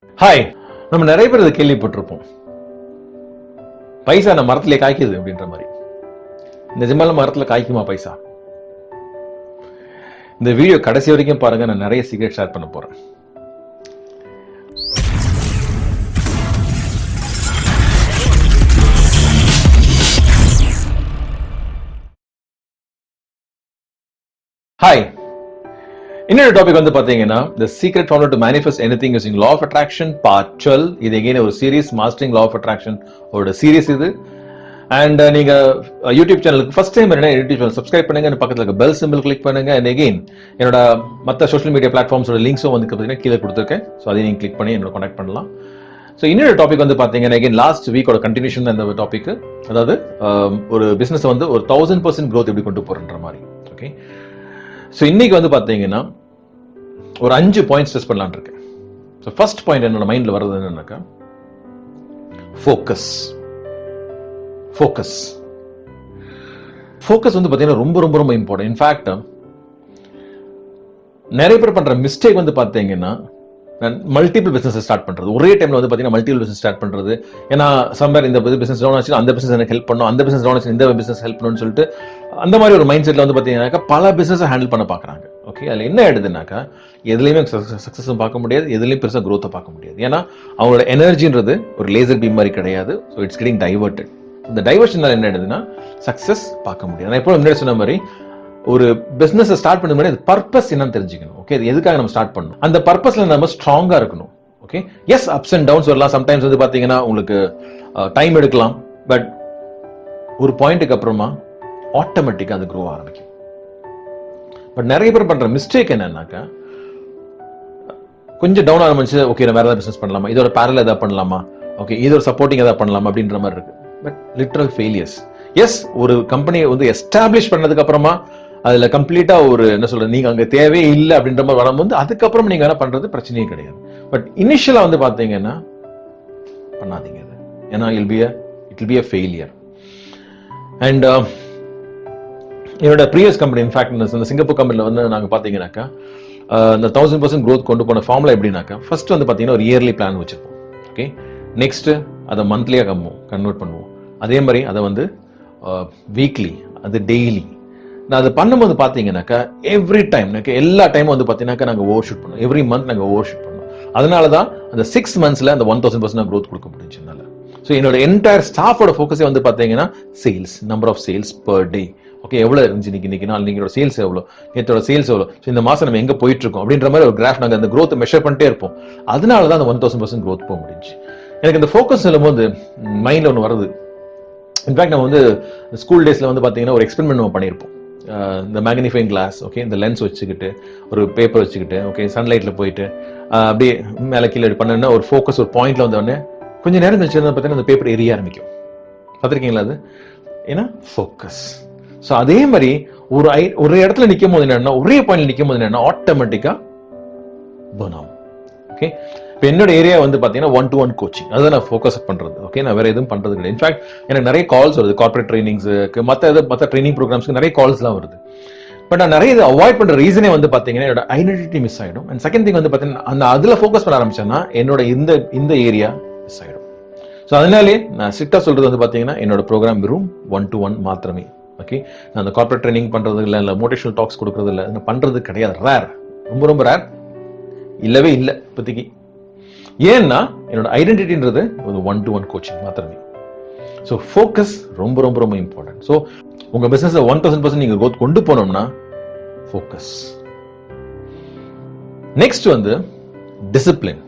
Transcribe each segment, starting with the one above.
Hi, நம்ம நிறைய பேர் இதை கேள்விப்பட்டிருப்போம். பைசா நம்ம மரத்திலே காய்க்குது அப்படின்ற மாதிரி. நிஜமான மரத்துல காய்க்குமா பைசா? இந்த வீடியோ கடைசி வரைக்கும் பாருங்க, நான் நிறைய சீக்ரெட் ஷேர் பண்ண போறேன். ஹாய், இன்னொரு டாபிக் வந்து பாத்தீங்கன்னா the secret formula to manifest anything using law of attraction part 12. இது again ஒரு series, mastering law of attraction ஓட சீரிஸ் இது. அண்ட் நீங்க யூடியூப் சேனலுக்கு ஃபர்ஸ்ட் டைம் என்ன யூடியூப் சேனல் சப்ஸ்கிரைப் பண்ணுங்க, பக்கத்துல இருக்க பெல் சிம்பிள் கிளிக் பண்ணுங்க. அண்ட் அகெயின் என்னோட மற்ற சோஷியல் மீடியா பிளாட்ஃபார்ம்ஸோட லிங்க்ஸும் வந்து பார்த்தீங்கன்னா கீழே கொடுத்துருக்கேன். ஸோ அதை நீங்க கிளிக் பண்ணி என்னோட கான்டாக்ட் பண்ணலாம். ஸோ இன்னொரு டாபிக் வந்து பார்த்தீங்கன்னா அகெயின் லாஸ்ட் வீக்கோட கண்டினியூஷன் அந்த டாபிக். அதாவது ஒரு பிசினஸ் வந்து ஒரு 1000% growth எப்படி கொண்டு போறன்ற மாதிரி. ஓகே, ஸோ இன்னைக்கு வந்து பார்த்தீங்கன்னா ஒரு 5 பாயிண்ட்ஸ் டெஸ்ட் பண்ணலான்னு இருக்கேன். ஸோ ஃபர்ஸ்ட் பாயிண்ட் என்னோட மைண்ட்ல வர்றது என்னன்னாக்கா ஃபோக்கஸ். ஃபோக்கஸ் ஃபோக்கஸ் வந்து பார்த்தீங்கன்னா ரொம்ப ரொம்ப ரொம்ப இம்பார்ட்டன்ட். இன்ஃபேக்ட் நிறைய பேர் பண்ற மிஸ்டேக் வந்து பார்த்தீங்கன்னா மல்டிபிள் பிசினஸ் ஸ்டார்ட் பண்றது. ஒரே டைம்ல வந்து பார்த்தீங்கன்னா மல்டிபிள் பிசினஸ் ஸ்டார்ட் பண்றது. ஏன்னா சம்பேர் இந்த பிசினஸ் டவுன் ஆச்சு, அந்த பிசினஸ் எனக்கு ஹெல்ப் பண்ணும், அந்த பிசினஸ் டவுன் ஆச்சு, இந்த பிசினஸ் ஹெல்ப் பண்ணணும்னு சொல்லிட்டு அந்த மாதிரி ஒரு மைண்ட் செட்ல வந்து பார்த்தீங்கன்னாக்கா பல பிசினஸ் ஹேண்டில் பண்ண பார்க்குறாங்க. ஓகே, அதில் என்ன ஆயிடுதுனாக்கா எதுலையுமே சக்ஸஸும் பார்க்க முடியாது, எதுலையும் பெருசாக க்ரோத்தை பார்க்க முடியாது. ஏன்னா அவங்களோட எனர்ஜின்றது ஒரு லேசர் பீம் மாதிரி கிடையாது. So it's getting diverted. இந்த டைவர்ஷனால என்ன ஆயிடுதுன்னா சக்ஸஸ் பார்க்க முடியாது. நான் எப்போ முன்னாடி சொன்ன மாதிரி ஒரு பிசினஸ் ஸ்டார்ட் பண்ண மாதிரி அது பர்பஸ் என்னன்னு தெரிஞ்சுக்கணும். ஓகே, அது எதுக்காக நம்ம ஸ்டார்ட் பண்ணணும், அந்த பர்பஸ்ல நம்ம ஸ்ட்ராங்கா இருக்கணும். Okay, yes ups and downs வரலாம். சம்டைம்ஸ் வந்து பாத்தீங்கன்னா உங்களுக்கு டைம் எடுக்கலாம். பட் ஒரு பாயிண்ட்டுக்கு அப்புறமா ஆட்டோமேட்டிக்கா அது க்ரோ ஆரம்பிக்கும். பட் நிறைய பேர் பண்ற மிஸ்டேக் என்னன்னாக்கா கொஞ்சம் டவுன் ஆரம்பிச்சு ஓகே நான் வேற ஏதாவது பிசினஸ் பண்ணலாமா, இதோட பேரல் ஏதாவது பண்ணலாமா, ஓகே இதோட சப்போர்ட்டிங் ஏதாவது பண்ணலாமா அப்படின்ற மாதிரி இருக்கு. But literal failures. எஸ், ஒரு கம்பெனியை வந்து எஸ்டாப்ளிஷ் பண்ணதுக்கு அப்புறமா அதுல கம்ப்ளீட்டா ஒரு என்ன சொல்றது, நீங்க அங்க தேவையே இல்லை அப்படின்ற மாதிரி வரும்போது அதுக்கப்புறம் நீங்க என்ன பண்றது பிரச்சனையே கிடையாது. பட் இனிஷியலா வந்து பாத்தீங்கன்னா பண்ணாதீங்க அது. ஏன்னா it will be a failure. And என்னோட ப்ரீவியஸ் கம்பெனி, இன்ஃபேக்ட் இந்த சிங்கப்பூர் கம்பெனில வந்து நாங்க பாத்தீங்கன்னாக்கா இந்த 1000% growth கொண்டு போன ஃபார்முலா எப்படின்னாக்கா ஃபர்ஸ்ட் வந்து பாத்தீங்கன்னா ஒரு இயர்லி பிளான் வச்சிருப்போம். ஓகே, நெக்ஸ்ட் அதை மந்த்லியா கன்வெர்ட் பண்ணுவோம். அதே மாதிரி அதை வந்து வீக்லி, அது டெய்லி. நான் அது பண்ணும்போது பார்த்தீங்கன்னாக்கா எவ்ரி டைம் எல்லா டைமும் வந்து பார்த்தீங்கன்னாக்கா நாங்கள் ஓவர் ஷூட் பண்ணோம். எவ்ரி மந்த் நாங்கள் ஓவர் ஷூட் பண்ணோம். அதனால தான் அந்த 6 monthsல அந்த 1000% growth கொடுக்க முடிஞ்சதுனால. ஸோ என்னோட என்டையர் ஸ்டாஃபோட ஃபோக்கஸே வந்து பார்த்தீங்கன்னா sales, number of sales per day. Okay, எவ்வளோ இருந்துச்சு இன்னைக்கு நாள், நீங்களோட சேல்ஸ் எவ்வளோ, நேற்றோட சேல்ஸ் எவ்வளோ, ஸோ இந்த மாதம் நம்ம எங்கே போயிட்டு இருக்கோம் அப்படின்ற மாதிரி ஒரு கிராஃப் நாங்கள் அந்த growth மெஷர் பண்ணிட்டே இருப்போம். அதனால தான் அந்த 1000% growth போக முடிஞ்சு. எனக்கு இந்த ஃபோக்கஸ் சொல்லும்போது மைண்டில் ஒன்று வருது. இன்ஃபேக்ட் நம்ம வந்து ஸ்கூல் டேஸ்ல வந்து பார்த்தீங்கன்னா ஒரு எக்ஸ்பெரிமெண்ட் நம்ம பண்ணியிருப்போம். இந்த மேக்னிஃபைங் கிளாஸ், ஓகே இந்த லென்ஸ் வச்சுக்கிட்டு ஒரு பேப்பர் வச்சுக்கிட்டு ஓகே சன்லைட்ல போயிட்டு அப்படியே மேலே கீழே பண்ணா ஒரு ஃபோக்கஸ் ஒரு பாயிண்ட்ல வந்தோடனே கொஞ்சம் நேரம் கழிச்சு பார்த்தீங்கன்னா அந்த பேப்பர் எரிய ஆரம்பிக்கும். பார்த்துருக்கீங்களா அது? ஏன்னா ஃபோக்கஸ். ஸோ அதே மாதிரி ஒரு இடத்துல நிற்கும் போது என்னன்னா, ஒரே பாயிண்ட்ல நிற்கும் போது என்னன்னா ஆட்டோமேட்டிக்கா பர்ன் ஆகும். ஓகே, இப்போ என்னோட ஏரியா வந்து பார்த்தீங்கன்னா 1-to-1 கோச்சிங், அதுதான் நான் ஃபோக்கஸ் பண்றது. ஓகே, நான் வேற எதுவும் பண்றது கிடையாது. இன்ஃபேக்ட் எனக்கு நிறைய கால்ஸ் வருது, கார்பரேட் ட்ரைனிங்ஸுக்கு, மற்ற ட்ரைனிங் ப்ரோக்ராம்ஸ்க்கு நிறைய கால்ஸ்லாம் வருது. பட் நான் நிறைய இதை அவாய்ட் பண்ற ரீசனே வந்து பார்த்தீங்கன்னா என்னோட ஐடென்டிட்டி மிஸ் ஆயிடும். அண்ட் செகண்ட் திங் வந்து பார்த்தீங்கன்னா அந்த அதுல ஃபோக்கஸ் பண்ண ஆரம்பிச்சேன்னா என்னோட இந்த ஏரியா மிஸ் ஆயிடும். ஸோ அதனாலே நான் ஸ்ட்ரிக்டா சொல்றது வந்து பார்த்தீங்கன்னா என்னோட ப்ரோக்ராம் வெறும் 1-to-1 மாத்திரமே. ஓகே, நான் அந்த கார்பரேட் ட்ரைனிங் பண்றது இல்லை மோட்டிவேஷனல் டாக்ஸ் கொடுக்கறது இல்லை, நான் பண்றது கிடையாது. ரேர், ரொம்ப ரொம்ப ரேர், இல்லவே இல்லை இப்போதைக்கு. ஏன்னா என்னோட ஐடென்டிட்டின்றது ஒரு 1-to-1 கோச்சிங் மாத்திரமே. ஸோ ஃபோக்கஸ் ரொம்ப ரொம்ப ரொம்ப இம்பார்ட்டன்ட். ஸோ உங்க பிசினஸ் 1000% நீங்க growth கொண்டு போனோம்னா ஃபோக்கஸ். நெக்ஸ்ட் வந்து டிசிப்ளின்.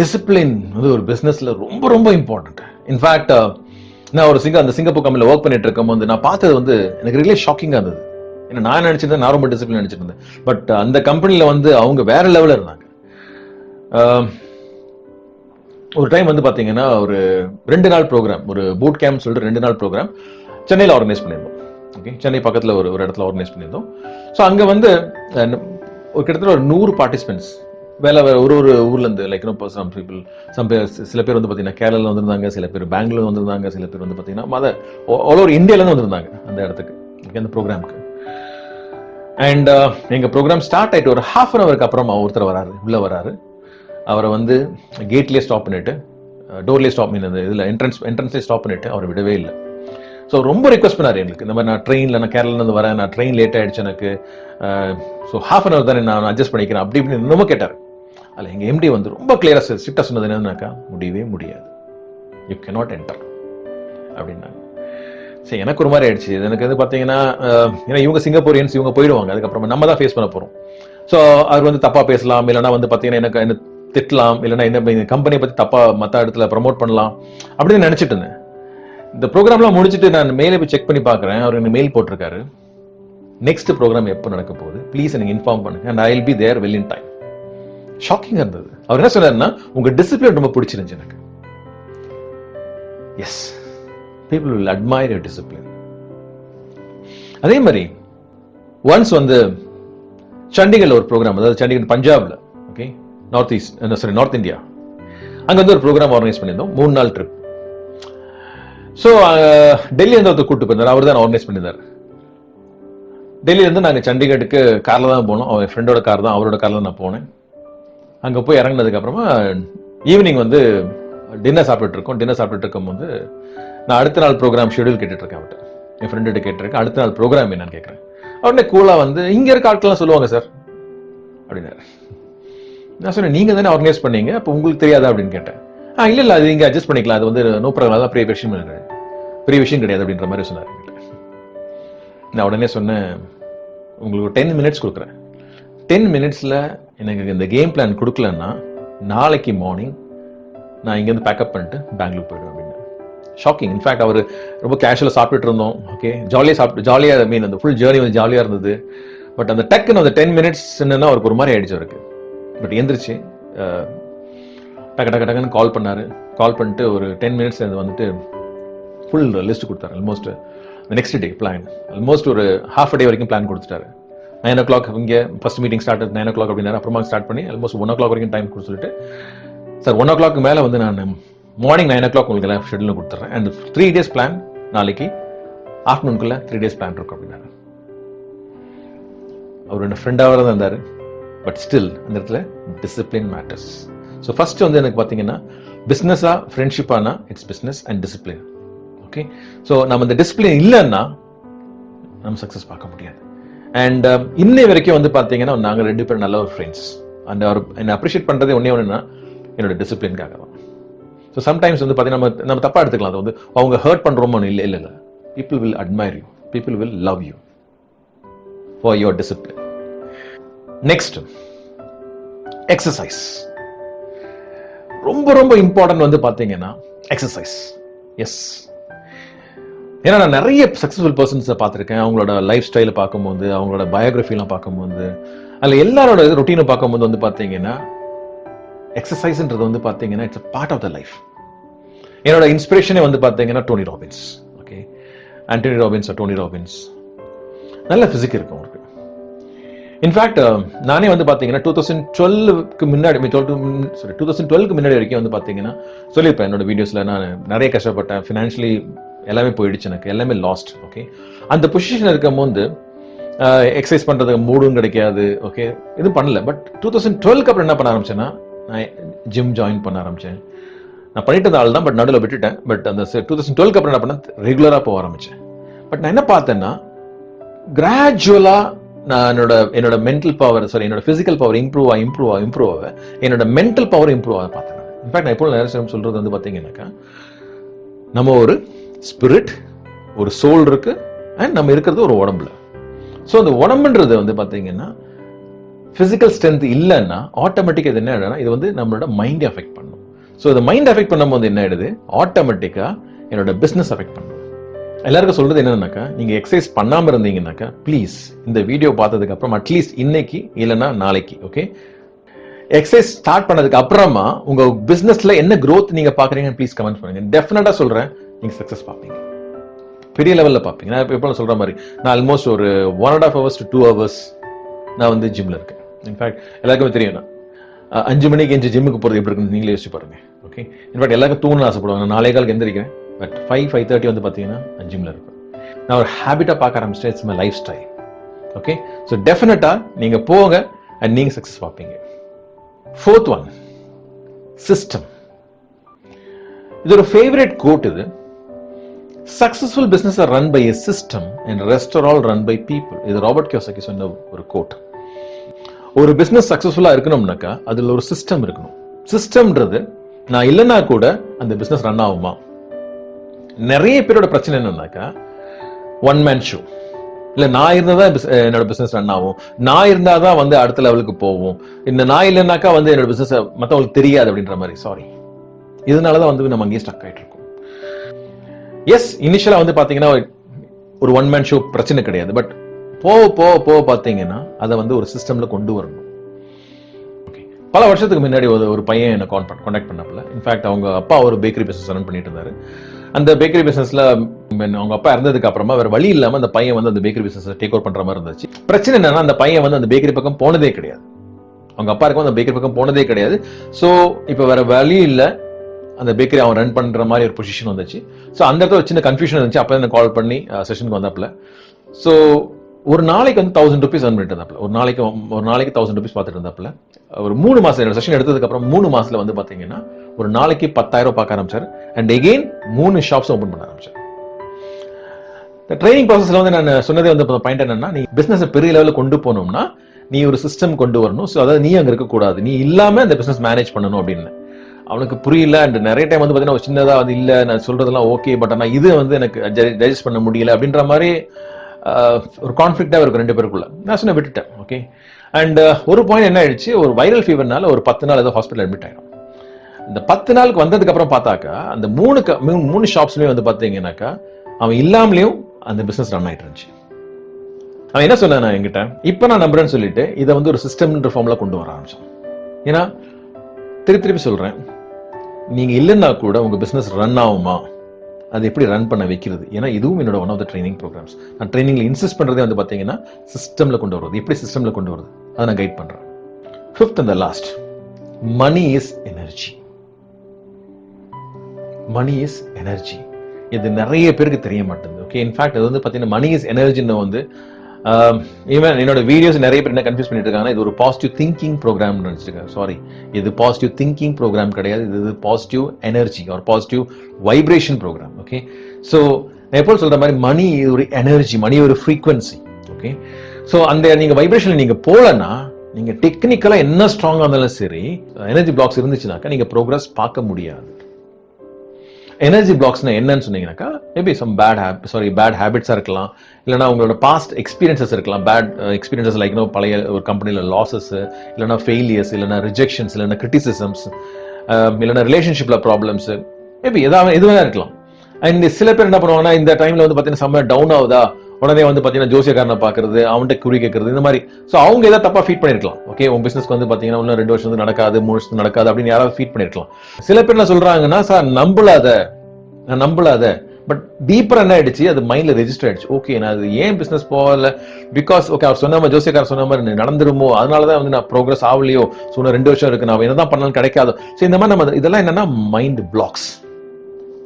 டிசிப்ளின் வந்து ஒரு பிசினஸ்ல ரொம்ப ரொம்ப இம்பார்ட்டன்ட். இன்ஃபேக்ட் நான் ஒரு அந்த சிங்கப்பூர் கம்பெனியில் ஒர்க் பண்ணிட்டு இருக்கும் போது நான் பார்த்தது வந்து எனக்கு ரியலி ஷாக்கிங்கா இருந்தது. ஏன்னா நான் நினைச்சிருந்தேன் நான் ரொம்ப டிசிப்ளின் நினைச்சிட்டு இருந்தேன். பட் அந்த கம்பெனில வந்து அவங்க வேற லெவலில் இருந்தாங்க. ஒரு டைம் வந்து பாத்தீங்கன்னா ஒரு 2 நாள் ப்ரோக்ராம், ஒரு பூட் கேம்ப் சொல்லிட்டு 2 நாள் ப்ரோக்ராம் சென்னையில் ஆர்கனைஸ் பண்ணியிருந்தோம். ஓகே, சென்னை பக்கத்தில் ஒரு இடத்துல ஆர்கனைஸ் பண்ணியிருந்தோம். ஸோ அங்கே வந்து ஒரு கிட்டத்தட்ட ஒரு 100 பார்ட்டிசிபென்ட்ஸ் வேலை ஒரு ஊர்ல இருந்து, லைக் சம் பீப்புள், சில பேர் வந்து பார்த்தீங்கன்னா கேரளாவில் வந்திருந்தாங்க, சில பேர் பெங்களூர் வந்திருந்தாங்க, சில பேர் வந்து பார்த்தீங்கன்னா ஆல் ஓவர் இந்தியாவிலேருந்து வந்திருந்தாங்க அந்த இடத்துக்கு, அந்த ப்ரோக்ராமுக்கு. அண்ட் எங்க ப்ரோக்ராம் ஸ்டார்ட் ஆயிட்டு ஒரு 1/2 hour அப்புறம் ஒருத்தர் உள்ள வராரு. அவரை வந்து கேட்லேயே ஸ்டாப் பண்ணிட்டு, டோர்லேயே ஸ்டாப் பண்ணி, அந்த இதில் என்ட்ரன்ஸ்லேயே ஸ்டாப் பண்ணிட்டு அவரை விடவே இல்லை. ஸோ ரொம்ப ரிக்வஸ்ட் பண்ணார் எங்களுக்கு, இந்த மாதிரி நான் ட்ரெயினில், நான் கேரளாலேருந்து வரேன், நான் ட்ரெயின் லேட் ஆகிடுச்சு எனக்கு, ஸோ ஹாஃப் அன் அவர் தானே நான் அட்ஜஸ்ட் பண்ணிக்கிறேன் அப்படி இப்படின்னு இன்னமும் கேட்டார். அதில் எங்கள் எம்டி வந்து ரொம்ப கிளியராக ஸ்ட்ரிக்டாக சொன்னது என்னன்னாக்கா, முடியவே முடியாது, யூ கேனாட் என்டர் அப்படின்னாங்க. சரி, எனக்கு ஒரு மாதிரி ஆயிடுச்சு. எனக்கு வந்து பார்த்தீங்கன்னா, ஏன்னா இவங்க சிங்கப்பூரியன்ஸ், இவங்க போயிடுவாங்க, அதுக்கப்புறமா நம்ம தான் ஃபேஸ் பண்ண போகிறோம். ஸோ அவர் வந்து தப்பாக பேசலாம், இல்லைனா வந்து பார்த்தீங்கன்னா எனக்கு என்ன திட்டலாம், இல்லைனா என்ன கம்பெனியை பற்றி தப்பாக மற்ற இடத்துல ப்ரமோட் பண்ணலாம் அப்படின்னு நினச்சிட்டு இருந்தேன். இந்த ப்ரோக்ராம்லாம் முடிச்சுட்டு நான் மெயிலை போய் செக் பண்ணி பார்க்குறேன். அவர் எனக்கு மெயில் போட்டிருக்காரு, நெக்ஸ்ட் ப்ரோக்ராம் எப்போ நடக்க போகுது ப்ளீஸ் எனக்கு இன்ஃபார்ம் பண்ணுங்க and I will be there well in time. ஷாக்கிங்காக இருந்தது. அவர் என்ன சொன்னாருன்னா, உங்க டிசிப்ளின் ரொம்ப பிடிச்சிருந்துச்சு எனக்கு. Yes, people will admire your discipline. அதே மாதிரி ஒன்ஸ் வந்து சண்டிகர்ல ஒரு ப்ரோக்ராம், அதாவது சண்டிகர் பஞ்சாப்ல, ஓகே, நார்த் இந்தியா, அங்க வந்து ஒரு ப்ரோக்ராம் ஆர்கனைஸ் பண்ணியிருந்தோம், 3 நாள் ட்ரிப். ஸோ டெல்லி வந்து ஒருத்தர் கூட்டு போயிருந்தார், அவர் தான் ஆர்கனைஸ் பண்ணியிருந்தார். டெல்லியிலேருந்து நாங்கள் சண்டிகருக்கு காரில் தான் போனோம், அவர் ஃப்ரெண்டோட கார் தான், அவரோட காரில் நான் போனேன். அங்கே போய் இறங்கினதுக்கு அப்புறமா ஈவினிங் வந்து டின்னர் சாப்பிட்டுட்டு இருக்கும்போது நான் அடுத்த நாள் ப்ரோக்ராம் ஷெடியூல் கேட்டுட்டு இருக்கேன் அவர்கிட்ட, என் ஃப்ரெண்டுகிட்ட கேட்டிருக்கேன், அடுத்த நாள் ப்ரோக்ராம் என்னன்னு கேட்குறேன். உடனே கூலாக வந்து, இங்கே இருக்க ஆட்கள்லாம் சொல்லுவாங்க சார் அப்படின்னாரு. நான் சொன்னேன், நீங்கள் தானே ஆர்கனைஸ் பண்ணீங்க, அப்போ உங்களுக்கு தெரியாதா அப்படின்னு கேட்டேன். இல்லை அது இங்கே அட்ஜஸ்ட் பண்ணிக்கலாம், அது வந்து நோ ப்ராப்ளம், அதான் பெரிய விஷயம் கிடையாது அப்படின்ற மாதிரி சொன்னார். நான் உடனே சொன்னேன், உங்களுக்கு 10 மினிட்ஸ் கொடுக்குறேன், 10 மினிட்ஸில் எனக்கு இந்த கேம் பிளான் கொடுக்கலன்னா நாளைக்கு மார்னிங் நான் இங்கேருந்து பேக்கப் பண்ணிட்டு பெங்களூர் போயிடுவேன் அப்படின்னு. ஷாக்கிங். இன்ஃபேக்ட் அவர் ரொம்ப கேஷுவலாக சாப்பிட்டுட்டு இருந்தோம், ஓகே, ஜாலியாக மீன் அந்த ஃபுல் ஜேர்னி வந்து ஜாலியாக இருந்தது. பட் அந்த டக்குன்னு அந்த 10 மினிட்ஸ் என்னன்னா அவருக்கு ஒரு மாதிரி ஆயிடுச்சு அவருக்கு. பட் எந்திரிச்சு டக்குன்னு கால் பண்ணிட்டு ஒரு 10 மினிட்ஸ் வந்துட்டு ஃபுல் லிஸ்ட் கொடுத்தாரு. Almost next day plan, almost ஒரு ஹாஃப் அ டே வரைக்கும் பிளான் கொடுத்துட்டாரு. 9 o'clock இங்கே ஃபர்ஸ்ட் மீட்டிங் ஸ்டார்ட் 9 o'clock அப்படின்னாரு. அப்புறமா ஸ்டார்ட் பண்ணி ஆல்மோஸ்ட் 1 o'clock வரைக்கும் டைம் கொடுத்து சொல்லிட்டு, சார் 1 o'clock மேலே வந்து நான் மார்னிங் 9 o'clock உங்களுக்கு எல்லாம் ஷெட்யூல் கொடுத்துட்றேன், அண்ட் 3 days பிளான், நாளைக்கு ஆஃப்டர்நூனுக்குள்ள 3 days பிளான் இருக்கும் அப்படின்னாரு. அவர் என்ன ஃப்ரெண்டாக தான் இருந்தார், பட் ஸ்டில் அந்த இடத்துல டிசிப்ளின் மேட்டர்ஸ். ஸோ ஃபர்ஸ்ட் வந்து எனக்கு பார்த்தீங்கன்னா, பிஸ்னஸா ஃப்ரெண்ட்ஷிப்பானா it's business and discipline. Okay, so நம்ம இந்த டிசிப்ளின் இல்லைன்னா நம்ம சக்ஸஸ் பார்க்க முடியாது. அண்ட் இன்னை வரைக்கும் வந்து பார்த்தீங்கன்னா நாங்கள் 2 பேரும் நல்ல ஒரு ஃப்ரெண்ட்ஸ். அண்ட் அவர் என்னை அப்ரிஷியேட் பண்ணுறது ஒன்றுனா என்னோட டிசிப்ளின்காக தான். ஸோ சம்டைம்ஸ் வந்து பார்த்தீங்கன்னா நம்ம தப்பாக எடுத்துக்கலாம், அது வந்து அவங்க ஹர்ட் பண்ணுறோமோ இல்லை. People will admire you, people will love you for your discipline. Next, exercise. ரொம்ப ரொம்ப இம்பார்ட்டன்ட் வந்து பார்த்தீங்கன்னா எக்ஸசைஸ். எஸ், ஏன்னா நான் நிறைய சக்ஸஸ்ஃபுல் பர்சன்ஸை பார்த்துருக்கேன். அவங்களோட லைஃப் ஸ்டைலை பார்க்கும்போது, அவங்களோட பயோகிராஃபிலாம் பார்க்கும்போது, அதில் எல்லாரோட ரொட்டீனை பார்க்கும்போது வந்து பார்த்தீங்கன்னா எக்ஸசைஸ்ன்றது வந்து பார்த்தீங்கன்னா it's a part of the life. என்னோட இன்ஸ்பிரேஷனே வந்து பார்த்தீங்கன்னா Tony Robbins. Okay, Antony Robbins, Tony Robbins. நல்ல ஃபிசிக் இருக்கும் அவருக்கு. இன்ஃபேக்ட் நானே வந்து பார்த்தீங்கன்னா 2012க்கு முன்னாடி வரைக்கும் வந்து பார்த்தீங்கன்னா சொல்லியிருப்பேன் என்னோட வீடியோஸில், நான் நிறைய கஷ்டப்பட்டேன், ஃபினான்ஷியலி எல்லாமே போயிடுச்சு, எனக்கு எல்லாமே லாஸ்ட். ஓகே, அந்த பொசிஷன் இருக்கும் போது எக்ஸசைஸ் பண்ணுறதுக்கு மூடும் கிடைக்காது. ஓகே, எதுவும் பண்ணல. பட் 2012க்கு அப்புறம் என்ன பண்ண ஆரம்பிச்சேன்னா, நான் ஜிம் ஜாயின் பண்ண ஆரம்பித்தேன். நான் பண்ணிட்டு இருந்த ஆள் தான், பட் நடுவில் விட்டுட்டேன். பட் அந்த 2012க்கு அப்புறம் என்ன பண்ணேன், ரெகுலராக போக ஆரம்பித்தேன். பட் நான் என்ன பார்த்தேன்னா, கிராஜுவலாக நான் என்னோட மென்டல் பவர், என்னோட பிசிக்கல் பவர் இம்ப்ரூவ் ஆக என்னோட மென்டல் பவர் இம்ப்ரூவ் ஆக பார்த்தேன். இன்ஃபேக்ட் நான் இப்போ நிறைய சொல்றது வந்து பார்த்தீங்கன்னாக்கா, நம்ம ஒரு ஸ்பிரிட், ஒரு சோல் இருக்கு, அண்ட் நம்ம இருக்கிறது ஒரு உடம்புல. ஸோ அந்த உடம்புன்றது வந்து பார்த்தீங்கன்னா பிசிக்கல் ஸ்ட்ரென்த் இல்லைன்னா ஆட்டோமேட்டிக்காக இது என்ன ஆயிடுனா, இது வந்து நம்மளோட மைண்டை அஃபெக்ட் பண்ணும். ஸோ இந்த மைண்ட் அஃபெக்ட் பண்ணும்போது என்ன ஆயிடுது, ஆட்டோமேட்டிக்காக என்னோட பிஸ்னஸ் அஃபெக்ட் பண்ணும். எல்லாருக்கும் சொல்றது என்னன்னாக்கா, நீங்க எக்ஸசைஸ் பண்ணாம இருந்தீங்கன்னாக்கா ப்ளீஸ் இந்த வீடியோ பார்த்ததுக்கு அப்புறம் அட்லீஸ்ட் இன்னைக்கு இல்லைன்னா நாளைக்கு, ஓகே, எக்ஸசைஸ் ஸ்டார்ட் பண்ணதுக்கு அப்புறமா உங்க பிசினஸ்ல என்ன growth நீங்க பாக்குறீங்க ப்ளீஸ் கமெண்ட் பண்ணுங்க. டெஃபினட்டா சொல்றேன், நீங்க சக்சஸ் பார்ப்பீங்க, பெரிய லெவல்ல பார்ப்பீங்க. நான் இப்போ சொல்ற மாதிரி நான் ஆல்மோஸ்ட் ஒரு 1.5 hours to 2 hours நான் வந்து ஜிம்ல இருக்கேன். இன்ஃபேக்ட் எல்லாருக்குமே தெரியும், நான் 5 மணிக்கு எஞ்சி ஜிம்முக்கு போறது எப்படி இருக்குன்னு நீங்களே யோசிச்சு பாருங்க. ஓகே, இன்ஃபேக்ட் எல்லாருக்கும் தூங்கணும்னு ஆசைப்படுவாங்க. நான் 4:15 எந்திரிக்கிறேன், பட் 5:30 வந்து பார்த்தீங்கன்னா நான் ஜிம்ல இருப்பேன். நான் ஒரு ஹேபிட்டா பார்க்க ஆரம்பிச்சிட்டேன். It's my life style. Okay, so டெஃபினட்டா நீங்க போங்க அண்ட் நீங்க சக்சஸ் பார்ப்பீங்க. 4th one, சிஸ்டம். இது ஒரு ஃபேவரட் கோட். இது successful business are run by a system and rest are all run by people. இது ராபர்ட் கியோசாகி சொன்ன ஒரு கோட். ஒரு பிசினஸ் சக்சஸ்ஃபுல்லா இருக்கணும்னாக்கா அதுல ஒரு சிஸ்டம் இருக்கணும். சிஸ்டம்ன்றது நான் இல்லைன்னா கூட அந்த பிசினஸ் ரன் ஆகுமா? நிறைய பேரோட பிரச்சனை என்னன்னாக்கா ஒன் மேன் ஷோ. இல்ல நான் இருந்தாதான் என்னோட பிசினஸ் ரன் ஆகும், நான் இருந்தாதான் வந்து அடுத்த லெவலுக்கு போவோம், இந்த நான் இல்லைன்னாக்கா வந்து என்னோட பிசினஸ் மற்றவங்களுக்கு தெரியாது அப்படின்ற மாதிரி. சாரி, இதனாலதான் வந்து நம்ம அங்கேயே ஸ்டக் ஆயிட்டு இருக்கோம். எஸ், இனிஷியலா வந்து பாத்தீங்கன்னா ஒரு ஒன் மேன் ஷோ பிரச்சனை கிடையாது. பட் போக போக போக பாத்தீங்கன்னா அதை வந்து ஒரு சிஸ்டம்ல கொண்டு வரணும். பல வருஷத்துக்கு முன்னாடி ஒரு பையன் என்ன கான்டாக்ட் பண்ணப்பல. இன்ஃபேக்ட் அவங்க அப்பா ஒரு பேக்கரி பிசினஸ் ரன் பண்ணிட்டு இருந்தாரு. அந்த பேக்கரி பிசினஸ்ல அவங்க அப்பா இறந்ததுக்கு அப்புறமா வேற வழி இல்லாம அந்த பையன் வந்து அந்த பேக்கரி பிசினஸ் டேக் ஓவர் பண்ற மாதிரி இருந்துச்சு. பிரச்சனை என்னன்னா அந்த பையன் வந்து அந்த பேக்கரி பக்கம் போனதே கிடையாது. அவங்க அப்பா இருக்கும் அந்த பேக்கரி பக்கம் போனதே கிடையாது. சோ இப்ப வேற வழி இல்ல, அந்த பேக்கரி அவன் ரன் பண்ற மாதிரி ஒரு பொசிஷன் வந்துச்சு. சோ அந்த இடத்துல சின்ன கன்ஃபியூஷன் இருந்துச்சு. அப்ப என்ன கால் பண்ணி செஷனுக்கு வந்தாப்ல. சோ ஒரு நாளைக்கு வந்து 1000 rupees earn பண்ணிட்டு இருந்தாப்ல. ஒரு நாளைக்கு 1000 rupees பார்த்துட்டு இருந்தாப்ல. ஒரு 3 மாசம் செஷன் எடுத்ததுக்கு அப்புறம் 3 மாசத்துல வந்து பாத்தீங்கன்னா ஒரு நாளைக்கு 10,000 பார்க்க ஆரம்பிச்சாரு. அண்ட் எகெயின் 3 ஷாப்ஸ் ஓபன் பண்ண ஆரம்பிச்சாரு. ட்ரைனிங் ப்ராசஸ்ல வந்து நான் சொன்னதே வந்து பாயிண்ட் என்னன்னா, நீ பிசினஸ் பெரிய லெவல்ல கொண்டு போகணும்னா நீ ஒரு சிஸ்டம் கொண்டு வரணும். ஸோ அதாவது நீ அங்க இருக்கக்கூடாது, நீ இல்லாம அந்த பிசினஸ் மேனேஜ் பண்ணணும் அப்படின்னு. அவனுக்கு புரியல. அண்ட் நிறைய டைம் வந்து பாத்தீங்கன்னா சின்னதா வந்து இல்ல நான் சொல்றதெல்லாம் ஓகே, பட் ஆனா இது வந்து எனக்கு டைஜஸ்ட் பண்ண முடியல அப்படின்ற மாதிரி ஒரு கான்ஃபிளிக்டா இருக்கு ரெண்டு பேருக்குள்ள. நான் சொன்ன விட்டுட்டேன். ஓகே. அண்ட் ஒரு பாயிண்ட் என்ன ஆயிடுச்சு, ஒரு வைரல் ஃபீவர்னால ஒரு 10 நாள் ஏதோ ஹாஸ்பிட்டல் அட்மிட் ஆயிடும். இந்த 10 நாளுக்கு வந்ததுக்கு அப்புறம் பார்த்தாக்கா அந்த மூணு ஷாப்ஸ்லயும் வந்து பாத்தீங்கன்னாக்கா அவன் இல்லாமலேயும் அந்த பிசினஸ் ரன் ஆயிட்டு இருந்துச்சு. அவன் என்ன சொன்னான் என்கிட்ட, இப்ப நான் நம்புறேன்னு சொல்லிட்டு இதை வந்து ஒரு சிஸ்டம்ன்ற ஃபார்ம்ல கொண்டு வர ஆரம்பிச்சான். ஏன்னா திருப்பி சொல்றேன், நீங்க இல்லைன்னா கூட உங்க பிசினஸ் ரன் ஆகுமா, அது எப்படி ரன் பண்ண வைக்கிறது. ஏன்னா இதுவும் என்னோட one of the training programmes. நான் ட்ரைனிங்ல இன்சிஸ்ட் பண்றதே வந்து பாத்தீங்கன்னா சிஸ்டம்ல கொண்டு வருவது, எப்படி சிஸ்டம்ல கொண்டு வருது அதை நான் கைட் பண்றேன். 5th and the last, money is energy. Money is energy. இது நிறைய பேருக்கு தெரிய மாட்டேங்குது. ஓகே, இன்ஃபேக்ட் அது வந்து பாத்தீங்கன்னா மணி இஸ் எனர்ஜின்னு வந்து ஈவன் என்னோட வீடியோஸ் நிறைய பேர் என்ன கன்ஃபியூஸ் பண்ணிட்டு இருக்காங்க, இது ஒரு பாசிட்டிவ் திங்கிங் ப்ரோக்ராம் நினைச்சிருக்காங்க. சாரி, இது பாசிட்டிவ் திங்கிங் ப்ரோக்ராம் கிடையாது. இது பாசிட்டிவ் எனர்ஜி ஒரு positive vibration programme. Okay, so நான் எப்போ சொல்ற மாதிரி மணி ஒரு எனர்ஜி, மணி ஒரு ஃப்ரீக்வன்சி. ஓகே, ஸோ அந்த நீங்க வைப்ரேஷன்ல நீங்க போலன்னா, நீங்க டெக்னிக்கலா என்ன ஸ்ட்ராங்கா இருந்தாலும் சரி, எனர்ஜி பிளாக்ஸ் இருந்துச்சுனாக்கா நீங்க ப்ரோக்ரஸ் பார்க்க முடியாது. எனர்ஜி பிளாக்ஸ்னா என்னன்னு சொன்னீங்கன்னாக்கா, மேபி சம் பேட் ஹேபிட்ஸா இருக்கலாம், இல்லைனா உங்களோட பாஸ்ட் எக்ஸ்பீரியன்சஸ் இருக்கலாம். பேட் எக்ஸ்பீரியன்சஸ் லைக் பழைய ஒரு கம்பெனில லாசஸ், இல்லைனா ஃபெயிலியர்ஸ், இல்லைனா ரிஜெக்ஷன்ஸ், இல்லைனா கிரிட்டிசிசம்ஸ், இல்லைனா ரிலேஷன்ஷிப்ல ப்ராப்ளம்ஸ், மேபி எதுவாக இருக்கலாம். அண்ட் சில பேர் என்ன பண்ணுவாங்கன்னா, இந்த டைம்ல வந்து பாத்தீங்கன்னா செம்ம டவுன் ஆகுதா, உடனே வந்து பாத்தீங்கன்னா ஜோசியக்காரனை பாக்குறது, அவன்கிட்ட குறி கேட்கறது, இந்த மாதிரி. ஸோ அவங்க ஏதாவது தப்பா ஃபீட் பண்ணிருக்கலாம். ஓகே, உங்க பிசினஸ்க்கு வந்து பாத்தீங்கன்னா இன்னும் 2 வருஷம் நடக்காது, 3 வருஷம் நடக்காது அப்படின்னு யாராவது ஃபீட் பண்ணிருக்கலாம். சில பேர் என்ன சொல்றாங்கன்னா, சார் நம்பலாத, பட் டீப்பர் என்ன ஆயிடுச்சு, அது மைண்ட்ல ரெஜிஸ்டர் ஆயிடுச்சு. ஓகே, நான் அது ஏன் பிசினஸ் போகல, பிகாஸ் ஓகே அவர் சொன்ன மாதிரி, ஜோசியக்காரர் சொன்ன மாதிரி நடந்துருமோ, அதனாலதான் வந்து நான் ப்ரோக்ரஸ் ஆகலையோ, ஸோ 2 வருஷம் இருக்கு, நான் என்னதான் பண்ணாலும் கிடைக்காதோ. ஸோ இந்த மாதிரி நம்ம இதெல்லாம் என்னன்னா மைண்ட் பிளாக்ஸ்.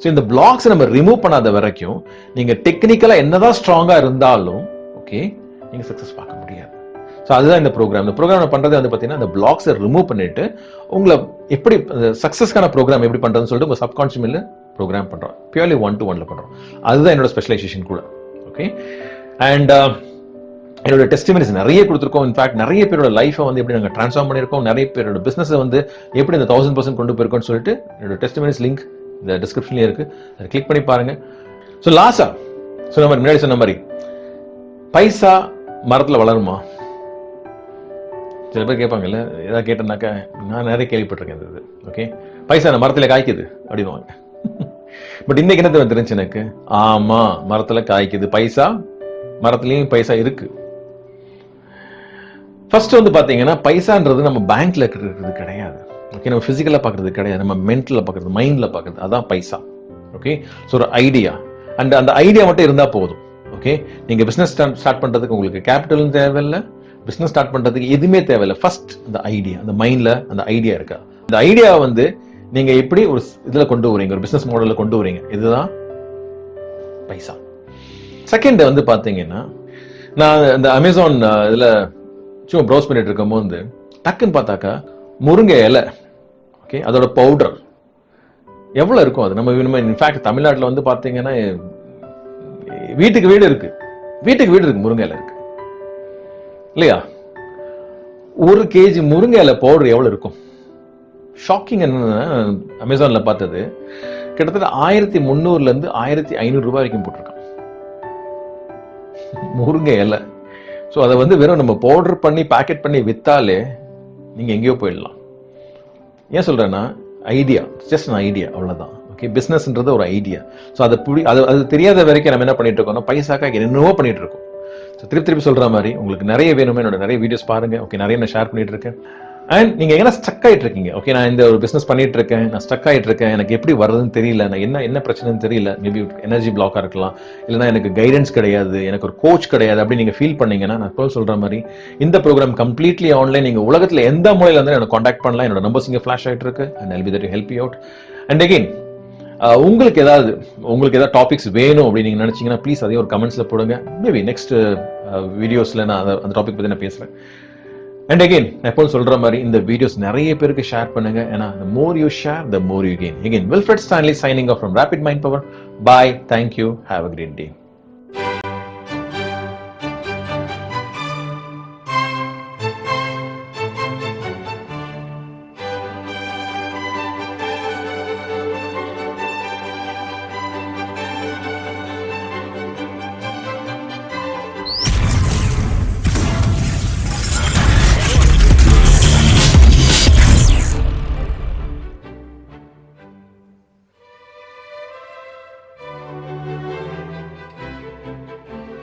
ஸோ இந்த பிளாக்ஸ் நம்ம ரிமூவ் பண்ணாத வரைக்கும் நீங்க டெக்னிக்கலா என்னதான் ஸ்ட்ராங்கா இருந்தாலும் ஓகே நீங்க சக்சஸ் பார்க்க முடியாது. ஸோ அதுதான் இந்த ப்ரோக்ராம். இந்த ப்ரோக்ராம் பண்றது வந்து பாத்தீங்கன்னா இந்த பிளாக்ஸை ரிமூவ் பண்ணிட்டு உங்களை எப்படி சக்சஸ்க்கான ப்ரோக்ராம் எப்படி பண்றதுன்னு சொல்லிட்டு உங்க சப்கான்ஷியஸ்ல ப்ரோக்ராம் பண்றோம். பியூர்லி 1-to-1ல பண்றோம். அதுதான் என்னோட ஸ்பெஷலைசேஷன் கூட. ஓகே, அண்ட் என்னோட டெஸ்டிமனிஸ் நிறைய கொடுத்துருக்கோம். இன்ஃபேக்ட் நிறைய பேரோட லைஃபை வந்து எப்படி நாங்கள் ட்ரான்ஸ்ஃபார்ம் பண்ணியிருக்கோம், நிறைய பேரோட பிசினஸை வந்து எப்படி இந்த 1000% கொண்டு போயிருக்கோம்னு சொல்லிட்டு என்னோட டெஸ்டிமனிஸ் லிங்க் இந்த டிஸ்கிரிப்ஷன்லயே இருக்கு, அதை கிளிக் பண்ணி பாருங்க. ஸோ லாஸ்டா சொன்ன மாதிரி, முன்னாடி சொன்ன மாதிரி, பைசா மரத்துல வளருமா? சில பேர் கேட்பாங்கல்ல, ஏதாவது கேட்டேன்னாக்கா நான் நிறைய கேள்விப்பட்டிருக்கேன். ஓகே, பைசா மரத்துல காய்க்குது அப்படின்வாங்க. பட் இன்னைக்கு என்ன தெரிஞ்சு எனக்கு, ஆமா மரத்துல காய்க்குது பைசா, மரத்துலயும் பைசா இருக்கு. ஃபர்ஸ்ட் வந்து பாத்தீங்கன்னா பைசான்றது நம்ம பேங்க்ல இருக்கிறது கிடையாது. ஓகே, நம்ம பிசிக்கலா பாக்குறது கிடையாது, நம்ம மென்டல்ல பாக்குறது, மைண்ட்ல பாக்குறது, அதான் பைசா. ஓகே, ஸோ ஒரு ஐடியா, அண்ட் அந்த ஐடியா மட்டும் இருந்தா போதும். ஓகே, நீங்க பிசினஸ் ஸ்டார்ட் பண்றதுக்கு உங்களுக்கு கேபிட்டலும் தேவையில்லை, பிசினஸ் ஸ்டார்ட் பண்றதுக்கு எதுவுமே தேவையில்லை. ஃபர்ஸ்ட் அந்த ஐடியா, அந்த மைண்ட்ல அந்த ஐடியா இருக்கா, அந்த ஐடியா வந்து நீங்க எப்படி ஒரு இதுல கொண்டு வரீங்க, ஒரு பிசினஸ் மாடல்ல கொண்டு வரீங்க, இதுதான் பைசா. செகண்ட் வந்து பாத்தீங்கன்னா, நான் இந்த அமேசான் இதுல சும்மா ப்ரௌஸ் பண்ணிட்டு இருக்கும் போது டக்குன்னு பார்த்தாக்கா முருங்கை இலை, ஓகே, அதோட பவுடர் எவ்வளவு இருக்கும் அது? நம்ம இன்ஃபேக்ட் தமிழ்நாட்டில் வந்து பாத்தீங்கன்னா வீட்டுக்கு வீடு இருக்கு, வீட்டுக்கு வீடு இருக்கு முருங்கை இலை இருக்கு இல்லையா? 1 kg முருங்கை இலை பவுடர் எவ்வளவு இருக்கும்? ஷாக்கிங் என்னன்னா, அமேசான்ல பார்த்தது கிட்டத்தட்ட 1300 இருந்து 1500 ரூபாய் வரைக்கும் போட்டிருக்கான் முருங்கை இலை. ஸோ அதை வந்து வெறும் நம்ம பவுடர் பண்ணி பேக்கெட் பண்ணி வித்தாலே நீங்க எங்கேயோ போயிடலாம். ஏன் சொல்றேன்னா, ஐடியா, ஜஸ்ட் an ஐடியா, அவ்வளவுதான். ஓகே, பிசினஸ்ன்றது ஒரு ஐடியா. ஸோ அது தெரியாத வரைக்கும் நம்ம என்ன பண்ணிட்டு இருக்கோம்னா, பைசாக்காக என்னென்னவோ பண்ணிட்டு இருக்கோம். திருப்பி சொல்ற மாதிரி உங்களுக்கு நிறைய வேணுமே, என்னோட நிறைய வீடியோஸ் பாருங்க. ஓகே, நிறைய நான் ஷேர் பண்ணிட்டு இருக்கேன். அண்ட் நீங்க எங்கன்னா ஸ்டக் ஆயிட்டு இருக்கீங்க, ஓகே, நான் இந்த ஒரு பிசினஸ் பண்ணிட்டு இருக்கேன், நான் ஸ்டக் ஆயிட்டு இருக்கேன், எனக்கு எப்படி வர்றதுன்னு தெரியல, நான் என்ன பிரச்சனைன்னு தெரியல, மேபி எனர்ஜி பிளாக்கா இருக்கலாம், இல்லைன்னா எனக்கு கைடன்ஸ் கிடையாது, எனக்கு ஒரு கோச் கிடையாது அப்படின்னு நீங்க ஃபீல் பண்ணீங்கன்னா, நான் இப்போ சொல்ற மாதிரி இந்த ப்ரோக்ராம் கம்ப்ளீட்லி ஆன்லைன். நீங்க உலகத்துல எந்த மூலையில இருந்து எனக்கு காண்டாக்ட் பண்ணலாம். என்னோட நம்பர்ஸ் இங்க ஃபிளாஷ் ஆயிட்டு இருக்கு. And I'll be there to help you out. And again, உங்களுக்கு ஏதாவது டாபிக்ஸ் வேணும் அப்படின்னு நீங்க நினைச்சீங்கன்னா ப்ளீஸ் அதையும் ஒரு கமெண்ட்ஸ்ல போடுங்க. மேபி நெக்ஸ்ட் வீடியோஸ்ல நான் அந்த டாபிக் பத்தி நான் பேசுறேன். அண்ட் அகைன், நான் எப்போ சொல்ற மாதிரி இந்த வீடியோஸ் நிறைய பேருக்கு ஷேர் பண்ணுங்க. ஏன்னா the more you share, the more you gain. Again, Wilfred Stanley signing off from Rapid Mind Power. Bye. Thank you. Have a great day.